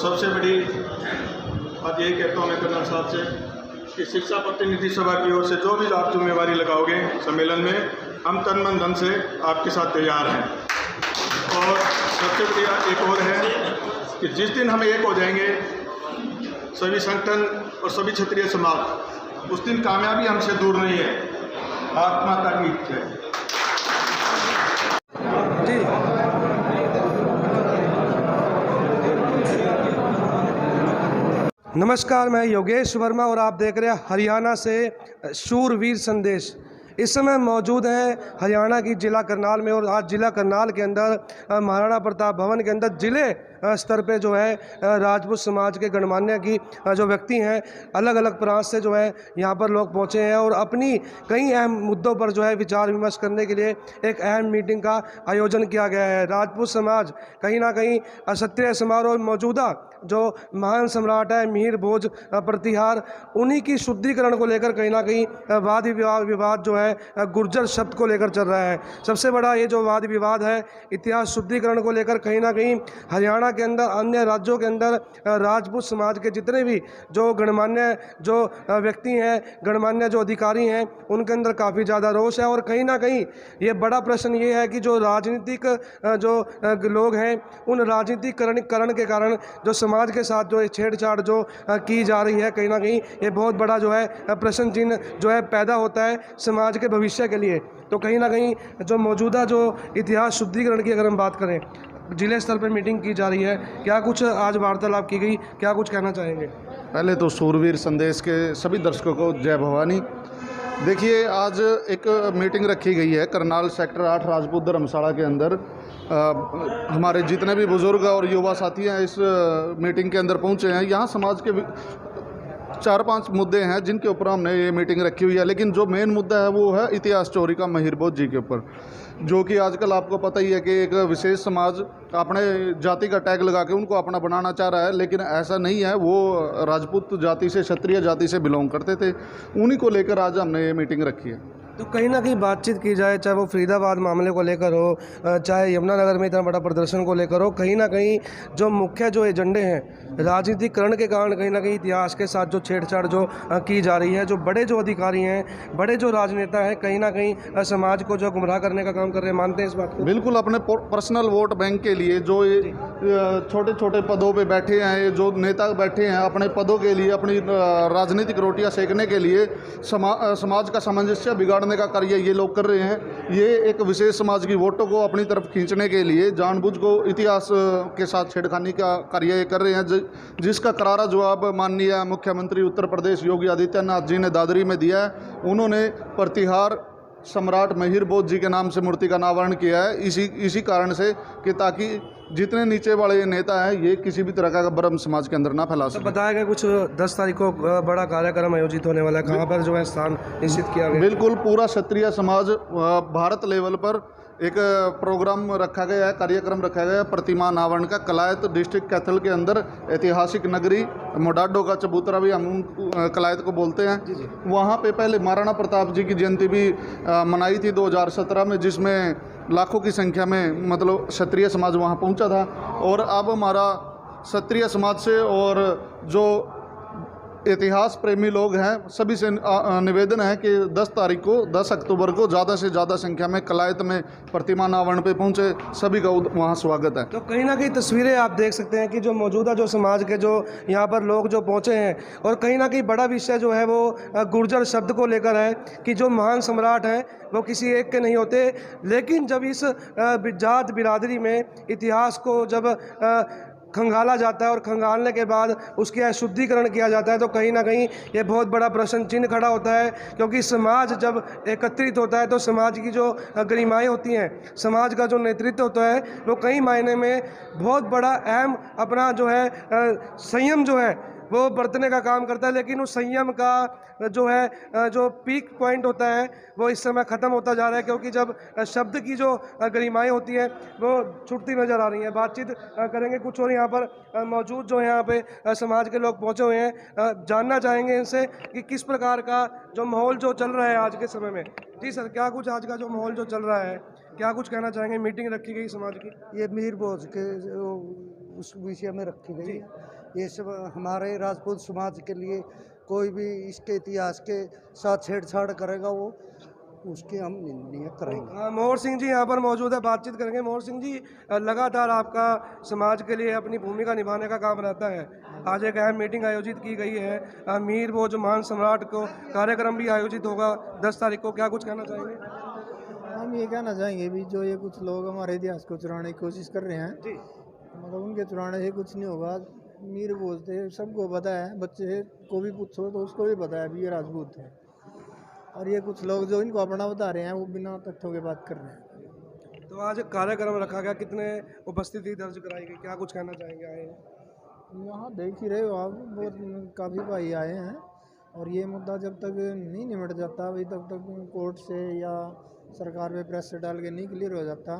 सबसे बड़ी बात यही कहता हूँ मैं कर्नल साहब से कि शिक्षा प्रतिनिधि सभा की ओर से जो भी आप जिम्मेवारी लगाओगे सम्मेलन में, हम तन मन धन से आपके साथ तैयार हैं। और सबसे बड़ी एक और है कि जिस दिन हम एक हो जाएंगे सभी संगठन और सभी क्षेत्रीय समाज, उस दिन कामयाबी हमसे दूर नहीं है। आत्मा की इच्छा है जी। नमस्कार, मैं योगेश वर्मा और आप देख रहे हैं हरियाणा से शूरवीर संदेश। इस समय मौजूद हैं हरियाणा की जिला करनाल में और आज जिला करनाल के अंदर महाराणा प्रताप भवन के अंदर जिले स्तर पे जो है राजपूत समाज के गणमान्य की जो व्यक्ति हैं, अलग अलग प्रांत से जो है यहाँ पर लोग पहुँचे हैं और अपनी कई अहम मुद्दों पर जो है विचार विमर्श करने के लिए एक अहम मीटिंग का आयोजन किया गया है। राजपूत समाज कहीं ना कहीं क्षत्रिय समारोह मौजूदा जो महान सम्राट है मिहिर भोज प्रतिहार, उन्हीं की शुद्धिकरण को लेकर कहीं ना कहीं वाद विवाद जो है गुर्जर शब्द को लेकर चल रहा है। सबसे बड़ा ये जो वाद विवाद है इतिहास शुद्धिकरण को लेकर कहीं ना कहीं हरियाणा के अंदर, अन्य राज्यों के अंदर राजपूत समाज के जितने भी जो गणमान्य जो व्यक्ति हैं, गणमान्य जो अधिकारी हैं, उनके अंदर काफ़ी ज़्यादा रोष है। और कहीं ना कहीं ये बड़ा प्रश्न ये है कि जो राजनीतिक जो लोग हैं, उन राजनीतिकरण के कारण जो समाज के साथ जो छेड़छाड़ जो की जा रही है, कहीं ना कहीं ये बहुत बड़ा जो है प्रश्न चिन्ह जो है पैदा होता है समाज के भविष्य के लिए। तो कहीं ना कहीं जो मौजूदा जो इतिहास शुद्धिकरण की अगर हम बात करें, जिले स्तर पर मीटिंग की जा रही है, क्या कुछ आज वार्तालाप की गई, क्या कुछ कहना चाहेंगे? पहले तो शूरवीर संदेश के सभी दर्शकों को जय भवानी। देखिए, आज एक मीटिंग रखी गई है करनाल सेक्टर 8 राजपूत धर्मशाला के अंदर। हमारे जितने भी बुजुर्ग और युवा साथी हैं इस मीटिंग के अंदर पहुंचे हैं। यहाँ समाज के 4-5 मुद्दे हैं जिनके ऊपर हमने ये मीटिंग रखी हुई है, लेकिन जो मेन मुद्दा है वो है इतिहास चोरी का मिहिर भोज जी के ऊपर, जो कि आजकल आपको पता ही है कि एक विशेष समाज अपने जाति का टैग लगा के उनको अपना बनाना चाह रहा है, लेकिन ऐसा नहीं है। वो राजपूत जाति से, क्षत्रिय जाति से बिलोंग करते थे। उन्हीं को लेकर आज हमने ये मीटिंग रखी है। तो कहीं ना कहीं बातचीत की जाए, चाहे वो फरीदाबाद मामले को लेकर हो, चाहे यमुनानगर में इतना बड़ा प्रदर्शन को लेकर हो, कहीं ना कहीं जो मुख्य जो एजेंडे हैं राजनीतिकरण के कारण कहीं ना कहीं इतिहास के साथ जो छेड़छाड़ जो की जा रही है, जो बड़े जो अधिकारी हैं, बड़े जो राजनेता हैं, कहीं ना कहीं समाज को जो गुमराह करने का काम कर रहे हैं। मानते हैं इस बात को? बिल्कुल। अपने पर्सनल वोट बैंक के लिए जो छोटे छोटे पदों पे बैठे हैं, जो नेता बैठे हैं अपने पदों के लिए, अपनी राजनीतिक रोटियां सेकने के लिए समाज का सामंजस्य बिगाड़ने का कार्य ये लोग कर रहे हैं। ये एक विशेष समाज की वोटों को अपनी तरफ खींचने के लिए जानबूझ को इतिहास के साथ छेड़खानी का कार्य ये कर रहे हैं, जिसका करारा जवाब माननीय मुख्यमंत्री उत्तर प्रदेश योगी आदित्यनाथ जी ने दादरी में दिया है। उन्होंने प्रतिहार सम्राट मिहिर भोज जी के नाम से मूर्ति का अनावरण किया है, इसी कारण से कि ताकि जितने नीचे वाले नेता हैं ये किसी भी तरह का भ्रम समाज के अंदर ना फैला सके। तो बताया गया कुछ 10 तारीख को बड़ा कार्यक्रम आयोजित होने वाला है, कहाँ पर जो है स्थान निश्चित किया गया? बिल्कुल, पूरा क्षत्रिय समाज भारत लेवल पर एक प्रोग्राम रखा गया है, कार्यक्रम रखा गया है प्रतिमा अनावरण का। कलायत डिस्ट्रिक्ट कैथल के अंदर ऐतिहासिक नगरी मोडाडो का चबूतरा भी हम कलायत को बोलते हैं, वहाँ पे पहले महाराणा प्रताप जी की जयंती भी मनाई थी 2017 में, जिसमें लाखों की संख्या में मतलब क्षत्रिय समाज वहाँ पहुँचा था। और अब हमारा क्षत्रिय समाज से और जो इतिहास प्रेमी लोग हैं सभी से निवेदन है कि 10 अक्टूबर को ज़्यादा से ज़्यादा संख्या में कलायत में प्रतिमा अनावरण पे पहुंचे। सभी का वहां स्वागत है। तो कहीं ना कहीं तस्वीरें आप देख सकते हैं कि जो मौजूदा जो समाज के जो यहाँ पर लोग जो पहुँचे हैं, और कहीं ना कहीं बड़ा विषय जो है वो गुर्जर शब्द को लेकर है कि जो महान सम्राट हैं वो किसी एक के नहीं होते, लेकिन जब इस जात बिरादरी में इतिहास को जब खंगाला जाता है और खंगालने के बाद उसके शुद्धिकरण किया जाता है, तो कहीं ना कहीं ये बहुत बड़ा प्रश्न चिन्ह खड़ा होता है। क्योंकि समाज जब एकत्रित होता है तो समाज की जो गरिमाएँ होती हैं, समाज का जो नेतृत्व होता है, वो कई मायने में बहुत बड़ा अहम अपना जो है संयम जो है वो बरतने का काम करता है। लेकिन उस संयम का जो है जो पीक पॉइंट होता है वो इस समय ख़त्म होता जा रहा है, क्योंकि जब शब्द की जो गरिमाएँ होती हैं वो छूटती नज़र आ रही हैं। बातचीत करेंगे कुछ और यहाँ पर मौजूद जो यहाँ पे समाज के लोग पहुँचे हुए हैं, जानना चाहेंगे इनसे कि किस प्रकार का जो माहौल जो चल रहा है आज के समय में। जी सर, क्या कुछ आज का जो माहौल जो चल रहा है, क्या कुछ कहना चाहेंगे? मीटिंग रखी गई समाज की, ये मिहिर भोज के उस विषय में रखी गई है। ये सब हमारे राजपूत समाज के लिए कोई भी इसके इतिहास के साथ छेड़छाड़ करेगा वो उसके हम निंदनीय करेंगे। मोहर सिंह जी यहाँ पर मौजूद है, बातचीत करेंगे। मोहर सिंह जी, लगातार आपका समाज के लिए अपनी भूमिका निभाने का काम रहता है। आज एक अहम मीटिंग आयोजित की गई है, मीर भोज महान सम्राट को कार्यक्रम भी आयोजित होगा 10 तारीख को, क्या कुछ कहना चाहेंगे? हम ये कहना चाहेंगे भी जो ये कुछ लोग हमारे इतिहास को चुराने की कोशिश कर रहे हैं जी, मतलब उनके चुराने से कुछ नहीं होगा। मीर बोलते सबको पता है, बच्चे को भी पूछो तो उसको भी पता है भी ये राजपूत है। और ये कुछ लोग जो इनको अपना बता रहे हैं वो बिना तथ्यों के बात कर रहे हैं। तो आज कार्यक्रम रखा गया, कितने उपस्थिति दर्ज कराई गई, क्या कुछ कहना चाहेंगे? आए यहाँ देख ही रहे हो आप, बहुत काफ़ी भाई आए हैं और ये मुद्दा जब तक नहीं निमट जाता भाई तब तक कोर्ट से या सरकार पे प्रेस से डाल के नहीं क्लियर हो जाता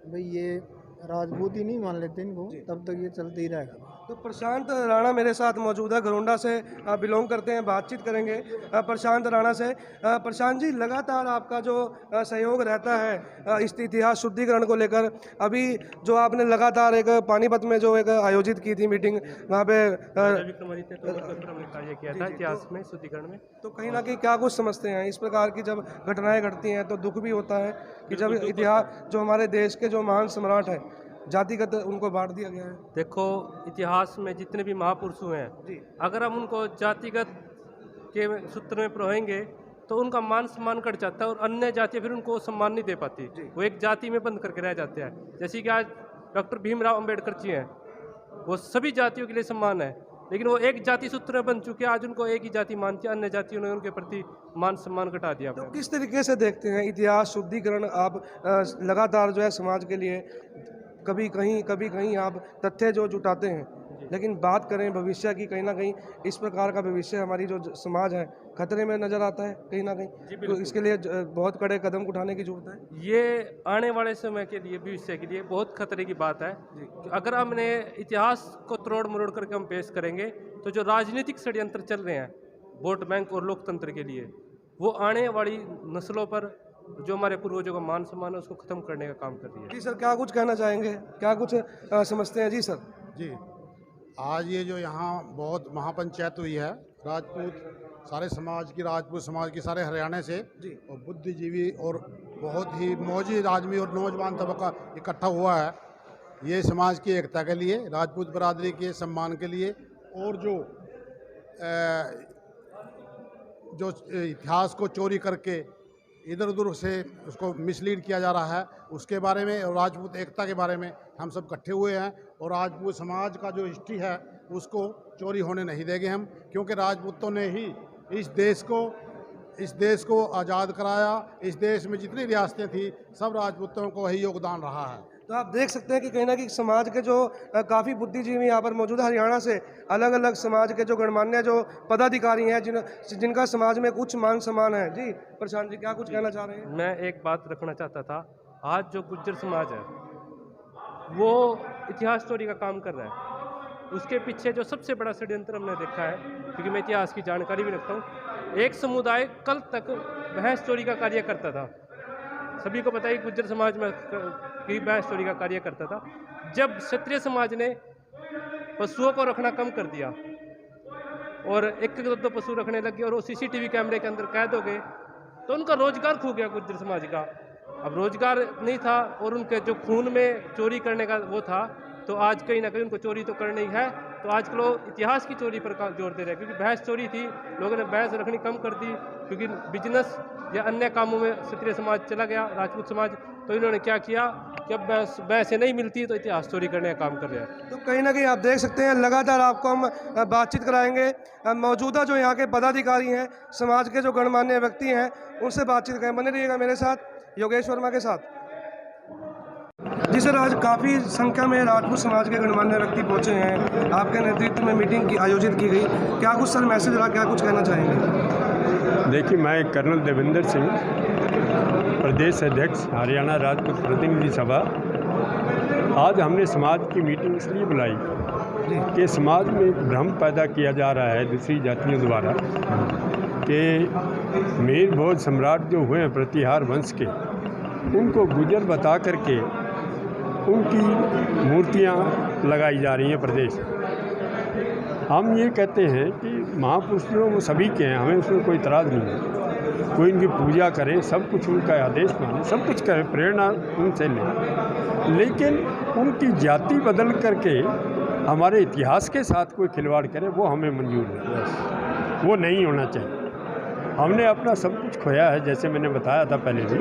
भाई ये राजपूत ही नहीं मान लेते इनको, तब तक ये चलते ही रहेगा। तो प्रशांत राणा मेरे साथ मौजूद है, घरोंडा से बिलोंग करते हैं, बातचीत करेंगे प्रशांत राणा से। प्रशांत जी, लगातार आपका जो सहयोग रहता है इस इतिहास शुद्धिकरण को लेकर, अभी जो आपने लगातार एक पानीपत में जो एक आयोजित की थी मीटिंग, वहाँ पे कार्य किया था इतिहास में शुद्धिकरण में, तो कहीं ना कहीं क्या कुछ समझते हैं इस प्रकार की जब घटनाएं घटती हैं तो दुख भी होता है कि जब इतिहास जो हमारे देश के जो महान सम्राट है जातिगत उनको बांट दिया गया है। देखो इतिहास में जितने भी महापुरुष हुए हैं, अगर हम उनको जातिगत के सूत्र में पिरोएंगे तो उनका मान सम्मान कट जाता है और अन्य जाति फिर उनको सम्मान नहीं दे पाती, वो एक जाति में बंद करके रह जाते हैं। जैसे कि आज डॉक्टर भीमराव अंबेडकर जी हैं, वो सभी जातियों के लिए सम्मान है, लेकिन वो एक जाति सूत्र में बन चुके हैं, आज उनको एक ही जाति मानती है, अन्य जातियों ने उनके प्रति मान सम्मान घटा दिया। तो किस तरीके से देखते हैं इतिहास शुद्धिकरण? आप लगातार जो है समाज के लिए कभी कहीं आप तथ्य जो जुटाते हैं, लेकिन बात करें भविष्य की, कहीं ना कहीं इस प्रकार का भविष्य हमारी जो समाज है खतरे में नजर आता है कहीं ना कहीं, तो इसके लिए बहुत कड़े कदम उठाने की जरूरत है। ये आने वाले समय के लिए, भविष्य के लिए बहुत खतरे की बात है। अगर हमने इतिहास को तोड़ मरोड़ करके हम पेश करेंगे तो जो राजनीतिक षड्यंत्र चल रहे हैं वोट बैंक और लोकतंत्र के लिए, वो आने वाली नस्लों पर जो हमारे पूर्वजों का मान सम्मान है उसको खत्म करने का काम कर रही है। जी सर, क्या कुछ कहना चाहेंगे, क्या कुछ समझते हैं? जी सर। जी, आज ये जो यहाँ बहुत महापंचायत हुई है, राजपूत सारे समाज की, राजपूत समाज की सारे हरियाणा से जी, और बुद्धिजीवी और बहुत ही मौजूद आदमी और नौजवान तबका इकट्ठा हुआ है, ये समाज की एकता के लिए, राजपूत बरादरी के सम्मान के लिए, और जो इतिहास को चोरी करके इधर उधर से उसको मिसलीड किया जा रहा है उसके बारे में, और राजपूत एकता के बारे में हम सब इकट्ठे हुए हैं। और राजपूत समाज का जो हिस्ट्री है उसको चोरी होने नहीं देंगे हम, क्योंकि राजपूतों ने ही इस देश को आज़ाद कराया। इस देश में जितनी रियासतें थी सब राजपूतों को वही योगदान रहा है। तो आप देख सकते हैं कि कहीं ना कहीं समाज के जो काफ़ी बुद्धिजीवी यहाँ पर मौजूद है, हरियाणा से अलग अलग समाज के जो गणमान्य जो पदाधिकारी हैं जिनका समाज में उच्च मान सम्मान है। जी प्रशांत जी, क्या कुछ कहना चाह रहे हैं? मैं एक बात रखना चाहता था, आज जो गुज्जर समाज है वो इतिहास चोरी का काम कर रहा है, उसके पीछे जो सबसे बड़ा षड्यंत्र हमने देखा है, क्योंकि मैं इतिहास की जानकारी भी रखता हूँ। एक समुदाय कल तक भैंस चोरी का कार्य करता था, सभी को पता है गुज्जर समाज में की भैंस चोरी का कार्य करता था। जब क्षत्रिय समाज ने पशुओं को रखना कम कर दिया और एक दो पशु रखने लगे और वो सीसीटीवी कैमरे के अंदर कैद हो गए, तो उनका रोजगार खो गया गुज्जर समाज का। अब रोजगार नहीं था और उनके जो खून में चोरी करने का वो था, तो आज कहीं ना कहीं उनको चोरी तो करनी है। तो आज लोग इतिहास की चोरी पर जोर दे रहे हैं, क्योंकि भैंस चोरी थी, लोगों ने भैंस रखनी कम कर दी, क्योंकि बिजनेस या अन्य कामों में क्षत्रिय समाज चला गया, राजपूत समाज। तो इन्होंने क्या किया कि अब भैंस नहीं मिलती तो इतिहास चोरी करने का काम कर रहे हैं। तो कहीं ना कहीं आप देख सकते हैं, लगातार आपको हम बातचीत कराएंगे। मौजूदा जो यहाँ के पदाधिकारी हैं, समाज के जो गणमान्य व्यक्ति हैं, उनसे बातचीत करें। बने रहिएगा मेरे साथ, योगेश वर्मा के साथ। जी सर, आज काफ़ी संख्या में राजपूत समाज के गणमान्य व्यक्ति पहुँचे हैं, आपके नेतृत्व में मीटिंग आयोजित की गई, क्या कुछ सर मैसेज रहा, क्या कुछ कहना चाहेंगे? देखिए, मैं कर्नल देवेंद्र सिंह, प्रदेश अध्यक्ष हरियाणा राजपूत प्रतिनिधि सभा। आज हमने समाज की मीटिंग इसलिए बुलाई कि समाज में भ्रम पैदा किया जा रहा है दूसरी जातियों द्वारा कि मीर भोज सम्राट जो हुए हैं प्रतिहार वंश के, उनको गुजर बता करके उनकी मूर्तियाँ लगाई जा रही हैं प्रदेश। हम ये कहते हैं कि महापुरुष जो वो सभी के हैं, हमें उसमें कोई इतराज़ नहीं है। कोई इनकी पूजा करे, सब कुछ उनका आदेश माने, सब कुछ करे, प्रेरणा उनसे लें, लेकिन उनकी जाति बदल करके हमारे इतिहास के साथ कोई खिलवाड़ करे वो हमें मंजूर नहीं, बस वो नहीं होना चाहिए। हमने अपना सब कुछ खोया है, जैसे मैंने बताया था पहले भी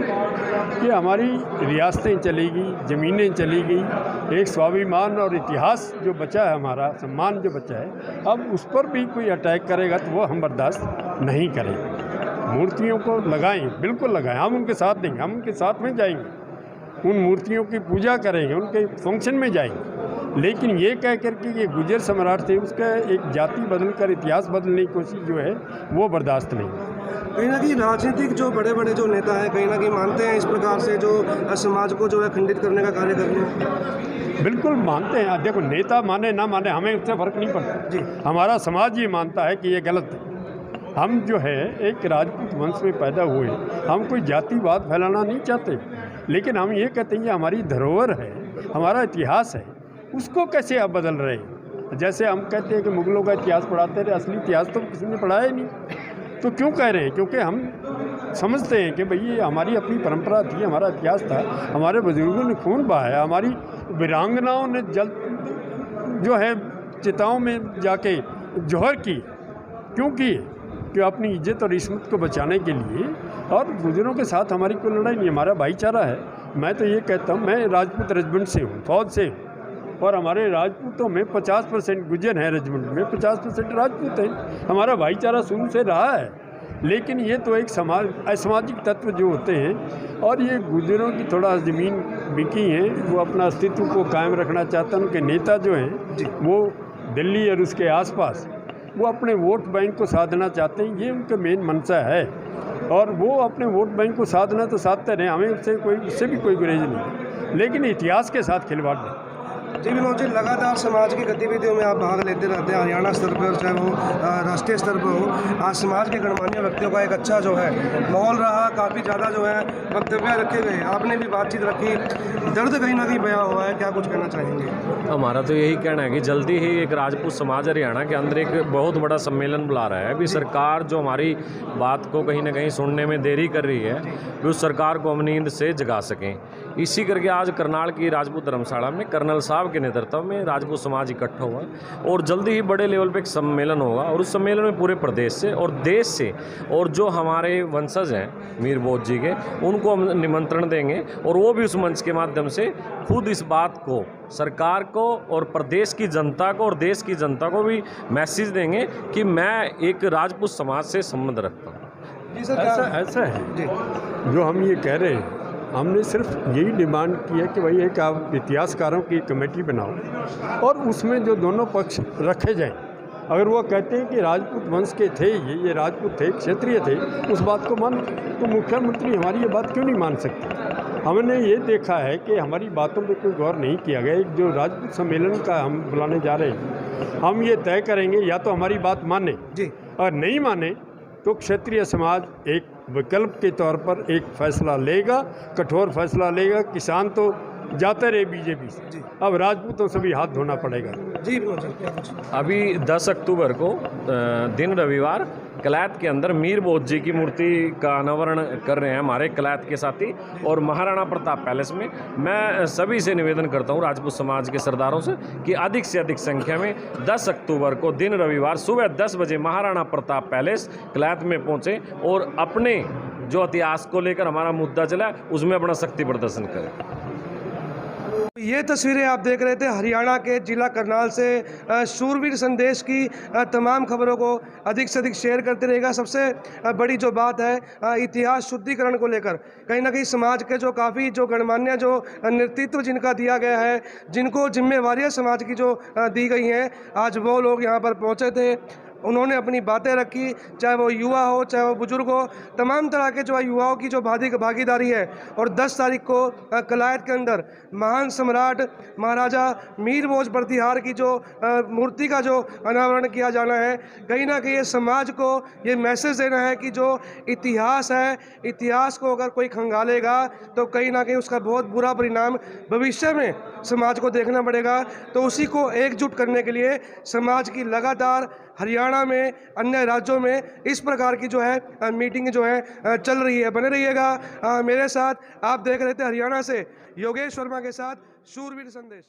कि हमारी रियासतें चली गई, ज़मीनें चली गई, एक स्वाभिमान और इतिहास जो बचा है, हमारा सम्मान जो बचा है, अब उस पर भी कोई अटैक करेगा तो वो हम बर्दाश्त नहीं करेंगे। मूर्तियों को लगाएं, बिल्कुल लगाएं, हम उनके साथ देंगे, हम उनके साथ में जाएंगे, उन मूर्तियों की पूजा करेंगे, उनके फंक्शन में जाएंगे, लेकिन ये कह करके कि गुर्जर सम्राट थे उसका एक जाति बदल कर इतिहास बदलने की कोशिश जो है वो बर्दाश्त नहीं। कहीं ना कहीं राजनीतिक जो बड़े बड़े जो नेता हैं कहीं ना कहीं मानते हैं इस प्रकार से जो समाज को जो है खंडित करने का कार्य करते हैं। बिल्कुल मानते हैं। देखो, नेता माने ना माने हमें उससे फ़र्क नहीं पड़ता जी। हमारा समाज ये मानता है कि ये गलत है। हम जो है एक राजपूत वंश में पैदा हुए, हम कोई जातिवाद फैलाना नहीं चाहते, लेकिन हम ये कहते हैं ये हमारी धरोहर है, हमारा इतिहास है, उसको कैसे आप बदल रहे हैं। जैसे हम कहते हैं कि मुगलों का इतिहास पढ़ाते रहे, असली इतिहास तो किसी ने पढ़ाया ही नहीं, तो क्यों कह रहे हैं? क्योंकि हम समझते हैं कि भाई ये हमारी अपनी परंपरा थी, हमारा इतिहास था, हमारे बुजुर्गों ने खून बहाया, हमारी वीरांगनाओं ने जल जो है चिताओं में जाके जौहर की, क्यों की? कि अपनी इज्जत और इस्मत को बचाने के लिए, और गुजरों के साथ हमारी कोई लड़ाई नहीं, हमारा भाईचारा है। मैं तो ये कहता हूँ, मैं राजपूत रेजिमेंट से हूँ, फौज से हूँ, और हमारे राजपूतों में 50% गुजर हैं, रेजिमेंट में 50% राजपूत हैं। हमारा भाईचारा शुरू से रहा है, लेकिन ये तो एक असामाजिक तत्व जो होते हैं, और ये गुजरों की थोड़ा ज़मीन बिकी हैं, वो अपना अस्तित्व को कायम रखना चाहते हैं। उनके नेता जो हैं वो दिल्ली और उसके आसपास वो अपने वोट बैंक को साधना चाहते हैं, ये उनका मेन मंशा है, और वो अपने वोट बैंक को साधना तो साधते रहे, हमें उससे भी कोई गुरेज नहीं, लेकिन इतिहास के साथ खिलवाड़ नहीं। जी विनोद जी, लगातार समाज की गतिविधियों में आप भाग लेते रहते हैं, हरियाणा स्तर पर चाहे वो राष्ट्रीय स्तर पर हो। आज समाज के गणमान्य व्यक्तियों का एक अच्छा जो है माहौल रहा, काफ़ी ज़्यादा जो है वक्तव्य रखे गए, आपने भी बातचीत रखी, दर्द कहीं ना कहीं बयां हुआ है, क्या कुछ कहना चाहेंगे? हमारा तो यही कहना है कि जल्दी ही एक राजपूत समाज हरियाणा के अंदर एक बहुत बड़ा सम्मेलन बुला रहा है। अभी सरकार जो हमारी बात को कहीं ना कहीं सुनने में देरी कर रही है, कि उस सरकार को हम नींद से जगा सकें। इसी करके आज करनाल की राजपूत धर्मशाला में कर्नल साहब के नेतृत्व में राजपूत समाज इकट्ठा हुआ, और जल्दी ही बड़े लेवल पे एक सम्मेलन होगा, और उस सम्मेलन में पूरे प्रदेश से और देश से, और जो हमारे वंशज हैं मीर बोध जी के, उनको हम निमंत्रण देंगे, और वो भी उस मंच के माध्यम से खुद इस बात को सरकार को और प्रदेश की जनता को और देश की जनता को भी मैसेज देंगे कि मैं एक राजपूत समाज से संबंध रखता हूँ। जी सर, ऐसा है जी। जो हम ये कह रहे हैं, हमने सिर्फ यही डिमांड की है कि भाई एक आप इतिहासकारों की कमेटी बनाओ, और उसमें जो दोनों पक्ष रखे जाएं। अगर वो कहते हैं कि राजपूत वंश के थे, ये राजपूत थे, क्षत्रिय थे, उस बात को मान, तो मुख्यमंत्री हमारी ये बात क्यों नहीं मान सकते? हमने ये देखा है कि हमारी बातों पे कोई गौर नहीं किया गया। एक जो राजपूत सम्मेलन का हम बुलाने जा रहे हैं, हम ये तय करेंगे या तो हमारी बात माने जी, और नहीं माने तो क्षत्रिय समाज एक विकल्प के तौर पर एक फैसला लेगा, कठोर फैसला लेगा। किसान तो जाते रहे बीजेपी से, अब राजपूतों से भी हाथ धोना पड़ेगा। जी अभी 10 अक्टूबर को दिन रविवार कलैत के अंदर मीर बोध जी की मूर्ति का अनावरण कर रहे हैं हमारे कलैत के साथी, और महाराणा प्रताप पैलेस में। मैं सभी से निवेदन करता हूं, राजपूत समाज के सरदारों से, कि अधिक से अधिक संख्या में 10 अक्टूबर को दिन रविवार सुबह 10 बजे महाराणा प्रताप पैलेस कलैत में पहुंचे, और अपने जो इतिहास को लेकर हमारा मुद्दा चला उसमें अपना शक्ति प्रदर्शन करें। ये तस्वीरें आप देख रहे थे हरियाणा के जिला करनाल से। शूरवीर संदेश की तमाम खबरों को अधिक से अधिक शेयर करते रहेगा। सबसे बड़ी जो बात है इतिहास शुद्धिकरण को लेकर, कहीं ना कहीं समाज के जो काफ़ी जो गणमान्य जो नेतृत्व जिनका दिया गया है, जिनको जिम्मेवारियां समाज की जो दी गई हैं, आज वो लोग यहाँ पर पहुँचे थे। उन्होंने अपनी बातें रखी, चाहे वो युवा हो चाहे वो बुजुर्ग हो, तमाम तरह के जो है युवाओं की जो भागीदारी है। और 10 तारीख को कलायत के अंदर महान सम्राट महाराजा मीर मौज प्रतिहार की जो मूर्ति का जो अनावरण किया जाना है। कहीं ना कहीं समाज को ये मैसेज देना है कि जो इतिहास है, इतिहास को अगर कोई खंगालेगा तो कहीं ना कहीं उसका बहुत बुरा परिणाम भविष्य में समाज को देखना पड़ेगा। तो उसी को एकजुट करने के लिए समाज की लगातार हरियाणा में, अन्य राज्यों में इस प्रकार की जो है मीटिंग जो है चल रही है। बने रहिएगा मेरे साथ। आप देख रहे थे हरियाणा से योगेश वर्मा के साथ शूरवीर संदेश।